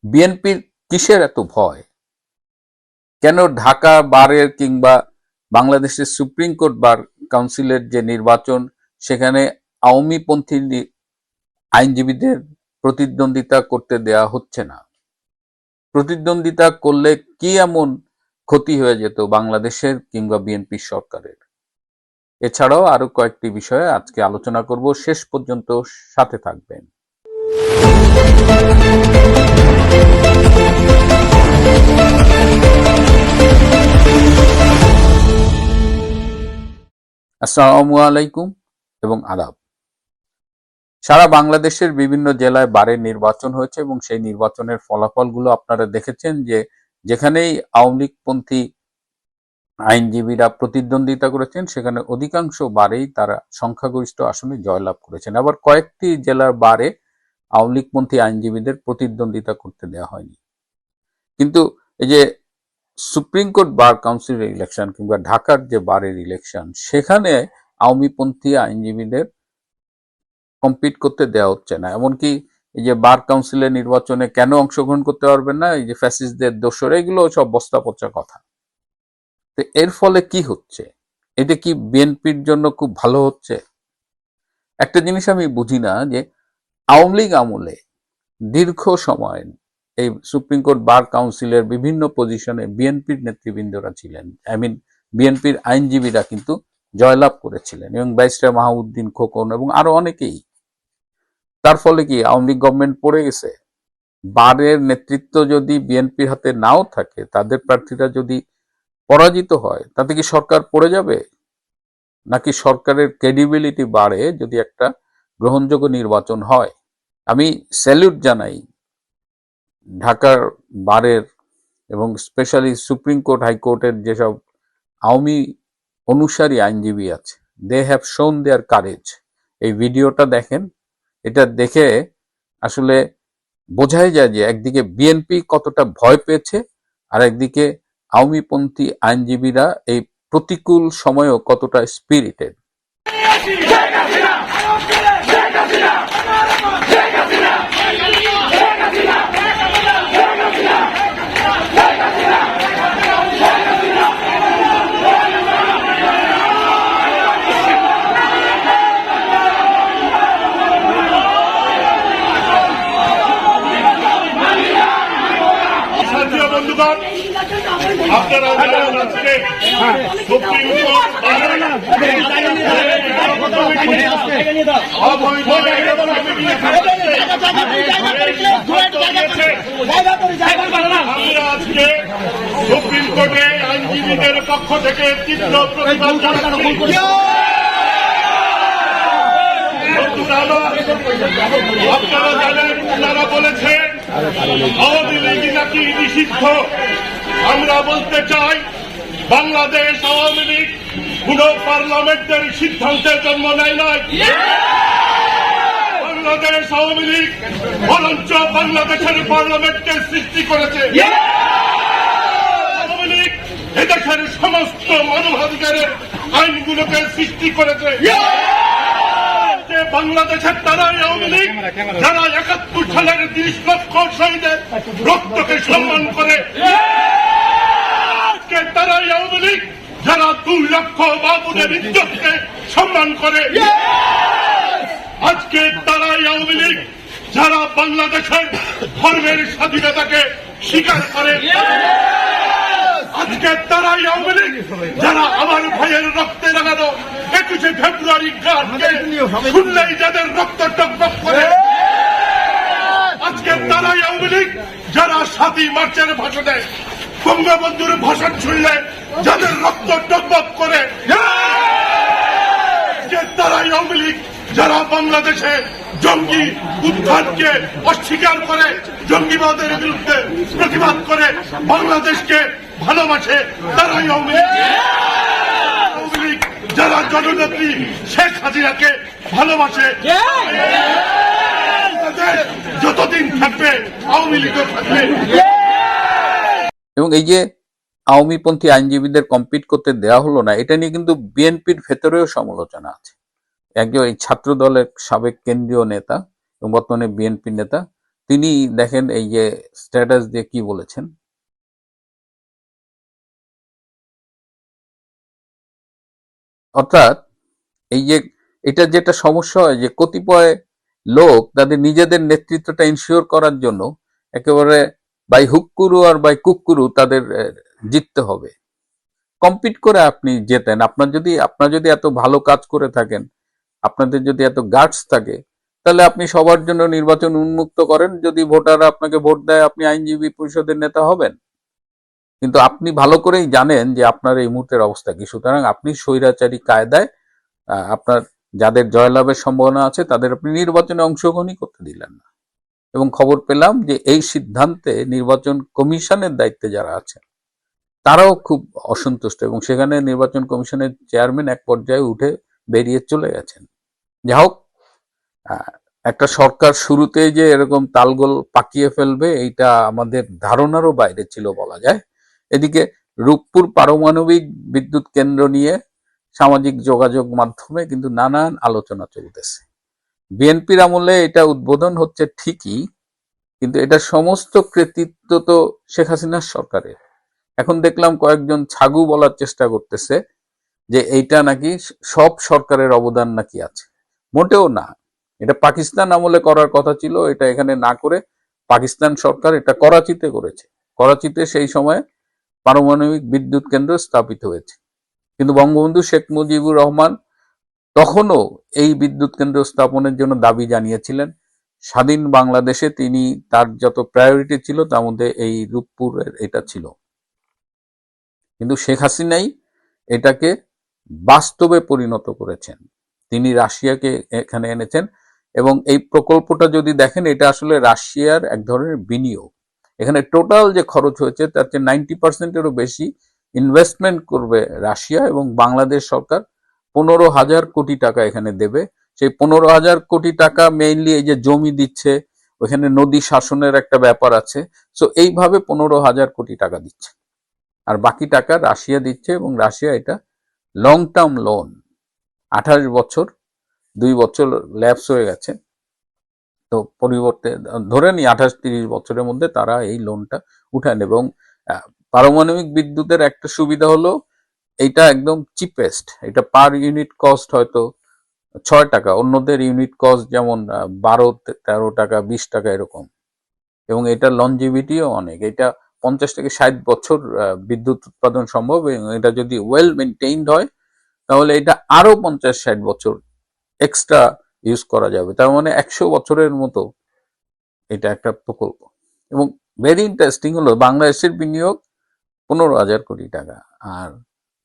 বিএনপির কিসের এত ভয়? কেন ঢাকা বারের কিংবা বাংলাদেশের সুপ্রিম কোর্ট বার কাউন্সিলের যে নির্বাচন, সেখানে আওয়ামীপন্থী আইনজীবীদের প্রতিদ্বন্দ্বিতা করতে দেয়া হচ্ছে না? প্রতিদ্বন্দ্বিতা করলে কি এমন ক্ষতি হয়ে যেত বাংলাদেশের কিংবা বিএনপি সরকারের? এছাড়াও আরো কয়েকটি বিষয়ে আজকে আলোচনা করব, শেষ পর্যন্ত সাথে থাকবেন। আসসালামু আলাইকুম এবং আদাব। সারা বাংলাদেশের বিভিন্ন জেলায় বারের নির্বাচন হয়েছে এবং সেই নির্বাচনের ফলাফলগুলো আপনারা দেখেছেন যে যেখানেই আওয়ামী লীগপন্থী আইনজীবীরা প্রতিদ্বন্দ্বিতা করেছেন সেখানে অধিকাংশ বারেই তারা সংখ্যাগরিষ্ঠ আসনে জয়লাভ করেছেন। আবার কয়েকটি জেলার বারে আওয়ামী লীগপন্থী আইনজীবীদের প্রতিদ্বন্দ্বিতা করতে দেওয়া হয়নি। কিন্তু এই যে সুপ্রিম কোর্ট বার কাউন্সিলের ইলেকশন কিংবা ঢাকার যে বারের ইলেকশন, সেখানে আওয়ামীপন্থী আইনজীবীদের কম্পিট করতে দেওয়া হচ্ছে না। এমনকি এই যে বার কাউন্সিলের নির্বাচনে কেন অংশগ্রহণ করতে পারবেন না, এই যে ফ্যাসিস্টদের দোসর, এগুলো সব বস্তা পচা কথা। তো এর ফলে কি হচ্ছে? এটা কি বিএনপির জন্য খুব ভালো হচ্ছে? একটা জিনিস আমি বুঝি না, যে আওয়ামী লীগ আমলে দীর্ঘ সময় এই সুপ্রিম কোর্ট বার কাউন্সিলের বিভিন্ন পজিশনে বিএনপির নেতৃবৃন্দরা ছিলেন, বিএনপির আইনজীবীরা কিন্তু জয়লাভ করেছিলেন, এবং ব্যারিস্টার মাহমুদ্দিন খোকন এবং আরো অনেকেই। তার ফলে কি আওয়ামী লীগ গভর্নমেন্ট পড়ে গেছে? বারের নেতৃত্ব যদি বিএনপির হাতে নাও থাকে, তাদের প্রার্থীরা যদি পরাজিত হয়, তাতে কি সরকার পড়ে যাবে? নাকি সরকারের ক্রেডিবিলিটি বাড়ে যদি একটা গ্রহণযোগ্য নির্বাচন হয়? আমি স্যালুট জানাই ঢাকার বারের এবং স্পেশালি সুপ্রিম কোর্ট হাইকোর্টের যেসব আওয়ামী অনুসারী আইনজীবী আছে, দে হ্যাভ শোন দেয়ার কারেজ। এই ভিডিওটা দেখেন, এটা দেখে আসলে বোঝাই যায় যে একদিকে বিএনপি কতটা ভয় পেয়েছে, আর একদিকে আওয়ামীপন্থী আইনজীবীরা এই প্রতিকূল সময়েও কতটা স্পিরিটেড। আপনারা আজকে সুপ্রিম কোর্ট আজকে সুপ্রিম কোর্টে আইনজীবীদের পক্ষ থেকে তীব্র প্রতিবাদ জানাচ্ছি। আপনারা জানেন, যারা বলেছেন আওয়ামী লীগ নাকি নিষিদ্ধ, আমরা বলতে চাই বাংলাদেশ আওয়ামী লীগ কোন পার্লামেন্টের সিদ্ধান্তের জন্ম নেয় নাই। বাংলাদেশ আওয়ামী লীগ বরঞ্চ বাংলাদেশের পার্লামেন্টকে সৃষ্টি করেছে। আওয়ামী লীগ এদেশের সমস্ত মানবাধিকারের আইনগুলোকে সৃষ্টি করেছে। বাংলাদেশের তারাই আওয়ামী লীগ যারা ৭১ সালের ৩০ লক্ষ শহীদের রক্তকে সম্মান করে, তারাই আওয়ামী লীগ যারা ২ লক্ষ বাবুদের ইজ্জতকে সম্মান করে, আজকে তারাই আওয়ামী লীগ যারা বাংলাদেশের ধর্মের স্বাধীনতাকে স্বীকার করে, আজকে তারাই আওয়ামী লীগ যারা আমার ভাইয়ের রক্তে লাগানো ২১শে ফেব্রুয়ারি গানকে শুনলেই যাদের রক্ত টকবক করে, আজকে তারাই আওয়ামী লীগ যারা ৭ই মার্চের ভাষণে বঙ্গবন্ধুর ভাষণ শুনলে যাদের রক্ত টকবক করে, আজকে তারাই আওয়ামী লীগ যারা বাংলাদেশে জঙ্গি উত্থানকে অস্বীকার করে, জঙ্গিবাদের বিরুদ্ধে প্রতিবাদ করে, বাংলাদেশকে ভালোবাসে, তারাই আওয়ামী লীগ যারা জননেত্রী শেখ হাসিনাকে ভালোবাসে। যতদিন থাকবে আওয়ামী লীগও থাকবে। এবং এই যে আওয়ামীপন্থী আইনজীবীদের কম্পিট করতে দেওয়া হলো না, এটা নিয়ে কিন্তু বিএনপির ভেতরেও সমালোচনা আছে। একজন এই ছাত্র দলের সাবেক কেন্দ্রীয় নেতা এবং বর্তমানে বিএনপির নেতা তিনি দেখেন এই যে স্ট্যাটাস দিয়ে কি বলেছেন, অর্থাৎ এই যে এটা যেটা সমস্যা হয় যে কতিপয় লোক তাদের নিজেদের নেতৃত্বটা ইনশিওর করার জন্য একেবারে বাই হুক্কুরু আর বাই কুক্কুরু তাদের জিততে হবে। কম্পিট করে আপনি জেতেন, আপনার যদি এত ভালো কাজ করে থাকেন, আপনাদের যদি এত গাটস থাকে, তাহলে আপনি সবার জন্য নির্বাচন উন্মুক্ত করেন, যদি ভোটাররা আপনাকে ভোট দেয় আপনি আইনজীবী পরিষদের নেতা হবেন। কিন্তু আপনি ভালো করেই জানেন যে আপনার এই মুহূর্তের অবস্থা কি, সুতরাং আপনি স্বৈরাচারী কায়দায় আপনার যাদের জয়লাভের সম্ভাবনা আছে তাদের আপনি নির্বাচনে অংশগ্রহণই করতে দিলেন না। এবং খবর পেলাম যে এই সিদ্ধান্তে নির্বাচন কমিশনের দায়িত্বে যারা আছেন তারাও খুব অসন্তুষ্ট, এবং সেখানে নির্বাচন কমিশনের চেয়ারম্যান এক পর্যায়ে উঠে বেরিয়ে চলে গেছেন। যা হোক, একটা সরকার শুরুতে যে এরকম তালগোল পাকিয়ে ফেলবে এইটা আমাদের ধারণারও বাইরে ছিল বলা যায়। এদিকে রূপপুর পারমাণবিক বিদ্যুৎ কেন্দ্র নিয়ে সামাজিক যোগাযোগ মাধ্যমে কিন্তু নানান আলোচনা চলতেছে। বিএনপির আমলে এটা উদ্বোধন হচ্ছে ঠিকই, কিন্তু এটা সমস্ত কৃতিত্ব তো শেখ হাসিনার সরকারের। এখন দেখলাম কয়েকজন ছাগু বলার চেষ্টা করতেছে যে এইটা নাকি সব সরকারের অবদান নাকি আছে। মোটেও না, এটা পাকিস্তান আমলে করার কথা ছিল, এটা এখানে না করে পাকিস্তান সরকার এটা করাচিতে করেছে। করাচিতে সেই সময় পারমাণবিক বিদ্যুৎ কেন্দ্র স্থাপিত হয়েছে, কিন্তু বঙ্গবন্ধু শেখ মুজিবুর রহমান তখনও এই বিদ্যুৎ কেন্দ্র স্থাপনের জন্য দাবি জানিয়েছিলেন। স্বাধীন বাংলাদেশে তিনি তার যত প্রায়োরিটি ছিল তার মধ্যে এই রূপপুরের এটা ছিল, কিন্তু শেখ হাসিনাই এটাকে বাস্তবে পরিণত করেছেন। তিনি রাশিয়াকে এখানে এনেছেন, এবং এই প্রকল্পটা যদি দেখেন এটা আসলে রাশিয়ার এক ধরনের বিনিয়োগ। এখানে টোটাল যে খরচ হয়েছে তার চেয়ে 90%-এরও বেশি ইনভেস্টমেন্ট করবে রাশিয়া, এবং বাংলাদেশ সরকার 15,000 কোটি টাকা এখানে দেবে। সেই 15,000 কোটি টাকা মেইনলি এই যে জমি দিচ্ছে, ওইখানে নদী শাসনের একটা ব্যাপার আছে, সো এইভাবে 15,000 কোটি টাকা দিচ্ছে, আর বাকি টাকা রাশিয়া দিচ্ছে। এবং রাশিয়া এটা লং টার্ম লোন, 28 বছর, 2 বছর ল্যাপস হয়ে গেছে, তো পরিবর্তে ধরে নি 28-30 বছরের মধ্যে তারা এই লোনটা উঠায় নেবে। এবং পারমাণবিক বিদ্যুতের একটা সুবিধা হলো এইটা একদম চিপেস্ট, এটা পার ইউনিট কস্ট হয়তো 6 টাকা, অন্যদের ইউনিট কস্ট যেমন 12-13 টাকা, 20 টাকা এরকম। এবং এটা লনজিভিটিও অনেক, এটা 50 থেকে 60 বছর বিদ্যুৎ উৎপাদন সম্ভব, এবং এটা যদি ওয়েল মেনটেইনড হয় তাহলে এটা আরো 50-60 বছর এক্সট্রা ইউজ করা যাবে। তার মানে 100 বছরের মতো এটা একটা প্রকল্প। এবং ভেরি ইন্টারেস্টিং হলো বাংলাদেশের বিনিয়োগ 15,000 কোটি টাকা, আর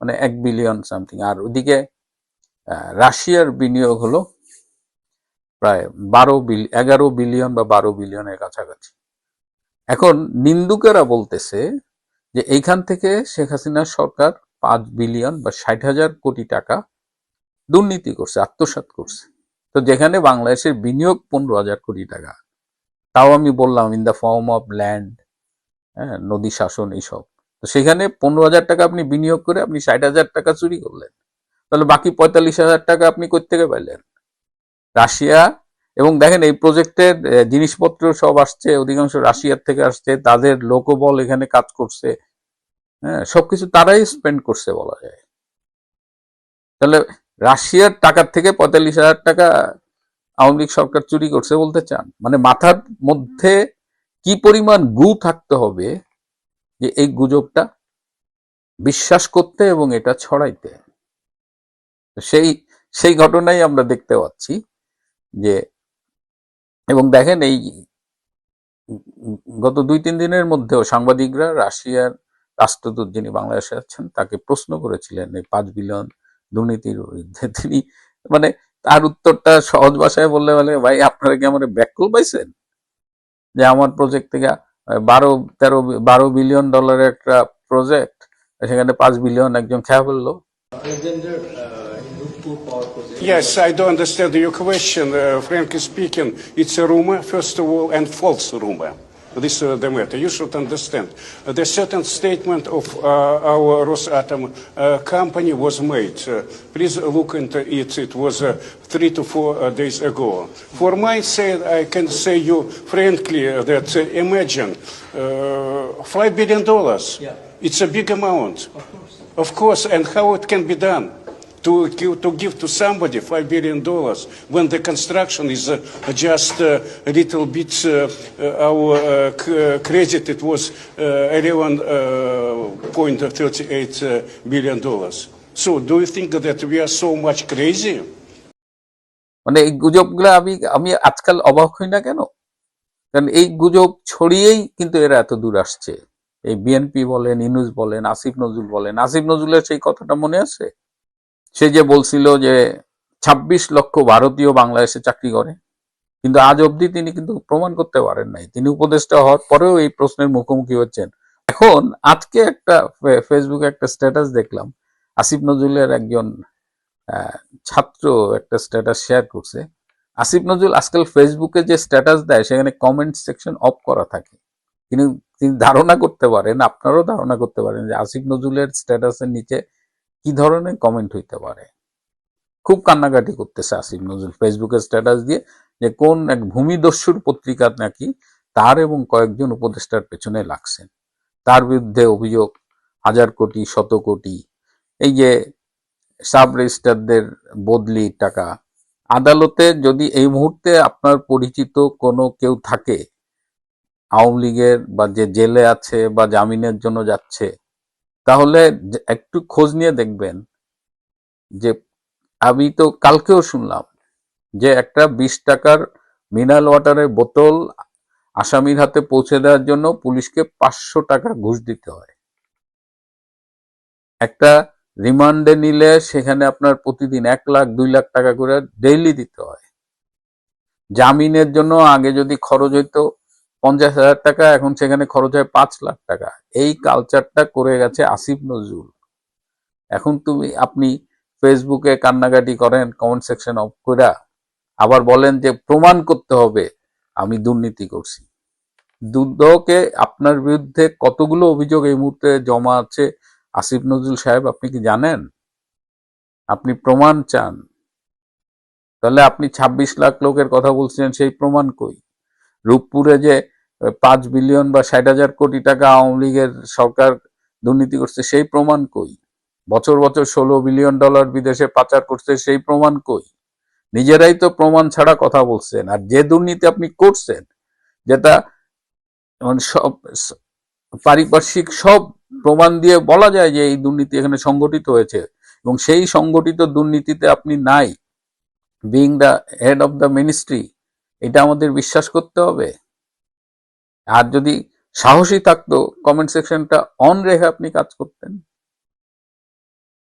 মানে 1 বিলিয়ন সামথিং, আর ওদিকে রাশিয়ার বিনিয়োগ হলো প্রায় 11 বিলিয়ন বা 12 বিলিয়নের কাছাকাছি। এখন নিন্দুকেরা বলতেছে যে এইখান থেকে শেখ হাসিনার সরকার 5 বিলিয়ন বা 60,000 কোটি টাকা দুর্নীতি করছে, আত্মসাৎ করছে। তো যেখানে বাংলাদেশের বিনিয়োগ 15,000 কোটি টাকা, তাও আমি বললাম in the form of land, নদী শাসন এইসব, তো সেখানে 15,000 টাকা আপনি বিনিয়োগ করে আপনি 60,000 টাকা চুরি করলেন, তাহলে বাকি 45,000 টাকা আপনি কোত্থেকে পাইলেন? রাশিয়া। এবং দেখেন এই প্রজেক্টের জিনিসপত্র সব আসছে অধিকাংশ রাশিয়ার থেকে আসছে, তাদের লোকবল এখানে কাজ করছে, সবকিছু তারাই স্পেন্ড করছে বলা যায়। তাহলে রাশিয়ার টাকার থেকে 45,000 টাকা আওয়ামী লীগ সরকার চুরি করছে বলতে চান? মানে মাথার মধ্যে কি পরিমাণ গু থাকতে হবে যে এই গুজবটা বিশ্বাস করতে এবং এটা ছড়াইতে। সেই ঘটনাই আমরা দেখতে পাচ্ছি যে, এবং দেখেন এই গত 2-3 দিনের মধ্যেও সাংবাদিকরা রাশিয়ার রাষ্ট্রদূত যিনি বাংলাদেশে আছেন তাকে প্রশ্ন করেছিলেন এই 5 বিলিয়ন দুর্নীতির বিরুদ্ধে। তিনি মানে তার উত্তরটা সহজ ভাষায় বললে বলে, ভাই আপনারা কি আমার ব্যাককল পাইছেন যে আমার প্রজেক্ট থেকে 12 বিলিয়ন ডলারের একটা প্রজেক্ট, সেখানে 5 বিলিয়ন একজন খেয়া ফেললো। Yes, I don't understand your question. Frankly speaking, it's a rumor, first of all, and false rumor. this the matter. You should understand. The certain statement of our Rosatom company was made. Please look into it. It was 3 to 4 days ago. For my side, I can say you frankly that imagine $5 billion. It's a big amount. Of course, and how it can be done? To give to somebody $5 billion when the construction is just a little bit our credit, it was $11.38 billion. So do you think that we are so much crazy? মানে এই গুজবগুলো আমি আমি আজকাল অবাক হই না কেন? কারণ এই গুজব ছড়িয়েই কিন্তু এরা এত দূর আসছে। এই বিএনপি বলেন, ইউনূস বলেন, আসিফ নজরুল বলেন। আসিফ নজরুলের সেই কথাটা মনে আছে? সে যে বলছিল যে ২৬ লক্ষ ভারতীয় বাংলাদেশে চাকরি করে, কিন্তু আজ অবধি তিনি কিন্তু প্রমাণ করতে পারেন নাই। তিনি উপদেষ্টা হওয়ার পরেও এই প্রশ্নের মুখোমুখি হচ্ছেন। এখন আজকে একটা ফেসবুকে একটা স্ট্যাটাস দেখলাম, আসিফ নজরুলের একজন ছাত্র একটা স্ট্যাটাস শেয়ার করছে। আসিফ নজরুল আজকাল ফেসবুকে যে স্ট্যাটাস দেয় সেখানে কমেন্ট সেকশন অফ করা থাকে। তিনি ধারণা করতে পারেন, আপনারাও ধারণা করতে পারেন যে আসিফ নজরুলের স্ট্যাটাসের নিচে কি ধরনের কমেন্ট হইতে পারে। খুব কান্নাকাটি করতেছে আসিফ নজরুল ফেসবুকে স্ট্যাটাস দিয়ে যে কোন এক ভূমিদস্যুর পত্রিকা নাকি তার এবং কয়েকজন উপদেষ্টার পেছনে লাগছেন। তার বিরুদ্ধে অভিযোগ ১,০০০ কোটি, ১০০ কোটি, এই যে সাব রেজিস্ট্রারদের বদলি টাকা। আদালতে যদি এই মুহূর্তে আপনার পরিচিত কোনো কেউ থাকে আওয়ামী লীগের বা যে জেলে আছে বা জামিনের জন্য যাচ্ছে, তাহলে একটু খোঁজ নিয়ে দেখবেন যে আমি তো কালকেও শুনলাম যে একটা ২০ টাকার মিনারেল ওয়াটারের বোতল আসামির হাতে পৌঁছে দেওয়ার জন্য পুলিশকে ৫০০ টাকা ঘুষ দিতে হয়। একটা রিমান্ডে নিলে সেখানে আপনার প্রতিদিন ১ লাখ ২ লাখ টাকা করে ডেইলি দিতে হয়। জামিনের জন্য আগে যদি খরচ হইতো ৫০,০০০ টাকা, এখন সেখানে খরচ হয় ৫ লাখ টাকা। এই কালচারটা করে গেছে আসিফ নজরুল। এখন আপনি ফেসবুকে কান্নাকাটি করেন কমেন্ট সেকশন অফ করে, আবার বলেন যে প্রমাণ করতে হবে আমি দুর্নীতি করছি। দুদকে আপনার বিরুদ্ধে কতগুলো অভিযোগ এই মুহূর্তে জমা আছে আসিফ নজরুল সাহেব, আপনি কি জানেন? আপনি প্রমাণ চান, তাহলে আপনি ২৬ লাখ লোকের কথা বলছিলেন, সেই প্রমাণ কই? রূপপুরে যে ৫ বিলিয়ন বা ৬০,০০০ কোটি টাকা আওয়ামী লীগের সরকার দুর্নীতি করছে, সেই প্রমাণ কই? বছর বছর $১৬ বিলিয়ন বিদেশে পাচার করছে, সেই প্রমাণ কই? নিজেরাই তো প্রমাণ ছাড়া কথা বলছেন। আর যে দুর্নীতি আপনি করছেন, যেটা সব পারিপার্শ্বিক সব প্রমাণ দিয়ে বলা যায় যে এই দুর্নীতি এখানে সংগঠিত হয়েছে, এবং সেই সংগঠিত দুর্নীতিতে আপনি নাই, being the head of the ministry, এটা আমাদের বিশ্বাস করতে হবে। আর যদি সাহসী থাকতো কমেন্ট সেকশনটা অন রেখে আপনি কাজ করতেন।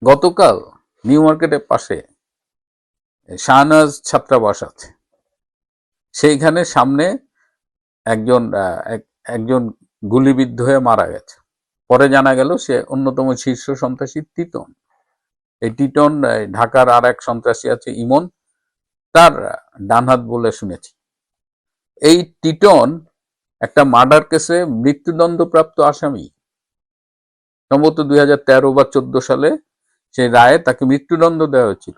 গতকাল নিউ মার্কেটের পাশে শাহনাজ ছাত্রাবাস আছে, সেইখানে সামনে একজন গুলিবিদ্ধ হয়ে মারা গেছে। পরে জানা গেল সে অন্যতম শীর্ষ সন্ত্রাসী টিটন। এই টিটন ঢাকার আর এক সন্ত্রাসী আছে ইমন, তার ডানহাত বলে শুনেছি। এই টিটন একটা মার্ডার কেসে মৃত্যুদণ্ডপ্রাপ্ত আসামি, সম্ভবত ২০১৩ বা ১৪ সালে সেই রায়ে তাকে মৃত্যুদণ্ড দেওয়া হয়েছিল।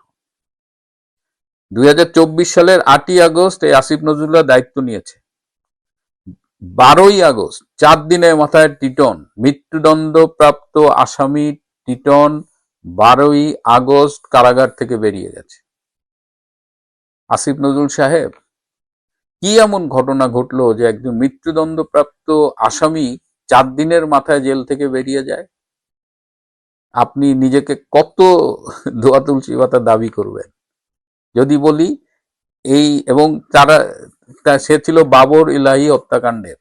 ২০২৪ সালের ৮ই আগস্ট এই আসিফ নজরুল্লাহ দায়িত্ব নিয়েছে। ১২ই আগস্ট, ৪ দিনের মাথায় টিটন, মৃত্যুদণ্ডপ্রাপ্ত আসামি টিটন ১২ই আগস্ট কারাগার থেকে বেরিয়ে গেছে। আসিফ নজরুল সাহেব, কি এমন ঘটনা ঘটলো যে একজন মৃত্যুদণ্ডপ্রাপ্ত আসামি ৪ দিনের মাথায় জেল থেকে বেরিয়ে যায়? আপনি নিজেকে কত দোয়া তুলসী পাতা দাবি করবেন? যদি বলি এই, এবং সে ছিল বাবর ইলাহি হত্যাকাণ্ডের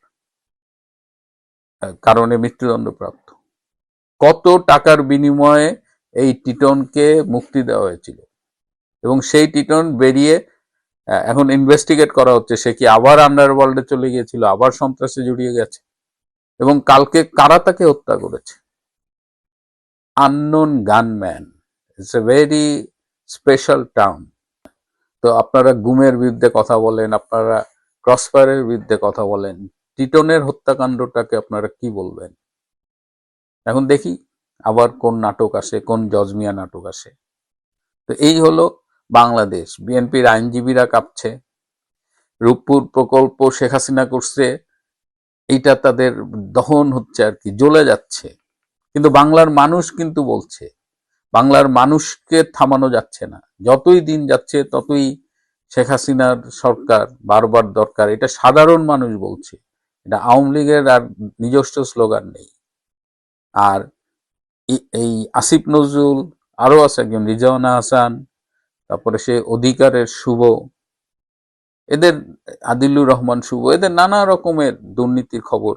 কারণে মৃত্যুদণ্ডপ্রাপ্ত। কত টাকার বিনিময়ে এই টিটনকে মুক্তি দেওয়া হয়েছিল, এবং সেই টিটন বেরিয়ে এখন ইনভেস্টিগেট করা হচ্ছে সে কি আবার আন্ডারওয়ার্ল্ডে চলে গিয়েছিল, আবার সন্ত্রাসে জড়িয়ে গেছে, এবং কালকে কারা তাকে হত্যা করেছে। Unknown gunman, it's a very special term. তো আপনারা গুমের বিরুদ্ধে কথা বলেন, আপনারা ক্রসফায়ারের বিরুদ্ধে কথা বলেন, টিটনের হত্যাকাণ্ডটাকে আপনারা কি বলবেন? এখন দেখি আবার কোন নাটক আসে, কোন জজমিয়া নাটক আসে। তো এই হলো বাংলাদেশ। বিএনপির আইনজীবীরা কাঁপছে, রূপপুর প্রকল্প শেখ হাসিনা করছে, এইটা তাদের দহন হচ্ছে আর কি, জ্বলে যাচ্ছে। কিন্তু বাংলার মানুষ কিন্তু বলছে, বাংলার মানুষকে থামানো যাচ্ছে না। যতই দিন যাচ্ছে ততই শেখ হাসিনার সরকার বারবার দরকার, এটা সাধারণ মানুষ বলছে। এটা আওয়ামী লীগের আর নিজস্ব স্লোগান নেই। আর এই আসিফ নজরুল, আরো আছে একজন রিজওয়ানা হাসান, তারপরে সে অধিকারের শুভ, এদের আদিলুর রহমান শুভ, এদের নানা রকমের দুর্নীতির খবর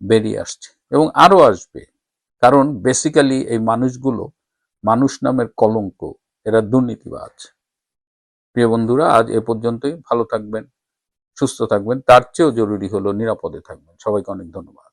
বেরিয়ে আসছে এবং আরো আসবে। কারণ বেসিক্যালি এই মানুষগুলো মানুষ নামের কলঙ্ক, এরা দুর্নীতিবাজ। প্রিয় বন্ধুরা, আজ এ পর্যন্তই। ভালো থাকবেন, সুস্থ থাকবেন, তার চেয়েও জরুরি হলো নিরাপদে থাকবেন। সবাইকে অনেক ধন্যবাদ।